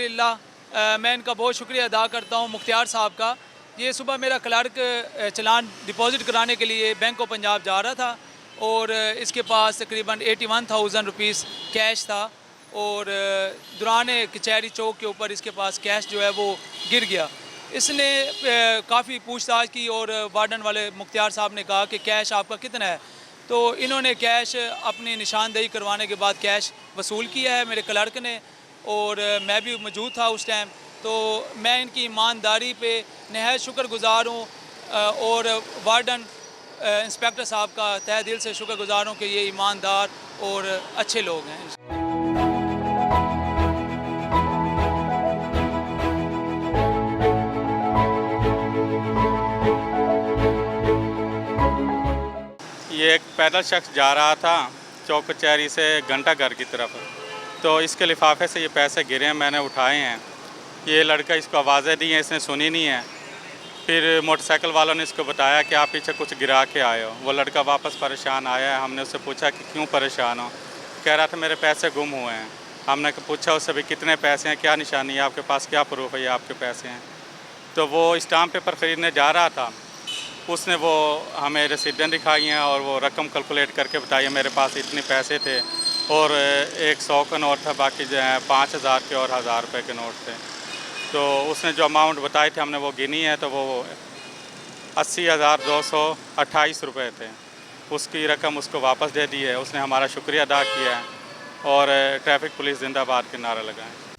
अल्हम्दुलिल्लाह मैं इनका बहुत शुक्रिया अदा करता हूँ मुख्तियार साहब का। ये सुबह मेरा क्लर्क चलान डिपॉज़िट कराने के लिए बैंक ऑफ पंजाब जा रहा था और इसके पास तकरीबन 81,000 रुपीज़ कैश था और दौरान कचहरी चौक के ऊपर इसके पास कैश जो है वो गिर गया। इसने काफ़ी पूछताछ की और वार्डन वाले मुख्तियार साहब ने कहा कि कैश आपका कितना है, तो इन्होंने कैश अपनी निशानदेही करवाने के बाद कैश वसूल किया है मेरे क्लर्क ने और मैं भी मौजूद था उस टाइम। तो मैं इनकी ईमानदारी पे नहायत शुक्रगुज़ार हूँ और वार्डन इंस्पेक्टर साहब का तहे दिल से शुक्रगुज़ार हूँ कि ये ईमानदार और अच्छे लोग हैं। ये एक पैदल शख्स जा रहा था चौक कचहरी से घंटा घर की तरफ, तो इसके लिफाफे से ये पैसे गिरे हैं, मैंने उठाए हैं। ये लड़का इसको आवाज़ें दी हैं, इसने सुनी नहीं है। फिर मोटरसाइकिल वालों ने इसको बताया कि आप पीछे कुछ गिरा के आए हो। वो लड़का वापस परेशान आया है। हमने उससे पूछा कि क्यों परेशान हो, कह रहा था मेरे पैसे गुम हुए हैं। हमने पूछा उससे भी कितने पैसे हैं, क्या निशानी है आपके पास, क्या प्रूफ है ये आपके पैसे हैं। तो वो स्टाम्प पेपर ख़रीदने जा रहा था, उसने वो हमें रसीदें दिखाई हैं और वो रकम कैलकुलेट करके बताई मेरे पास इतने पैसे थे और एक 100 का नोट था, बाकी जो है 5,000 के और 1,000 रुपये के नोट थे। तो उसने जो अमाउंट बताए थे हमने वो गिनी है, तो वो 80,228 रुपये थे। उसकी रकम उसको वापस दे दी है। उसने हमारा शुक्रिया अदा किया है और ट्रैफिक पुलिस जिंदाबाद के नारा लगाए।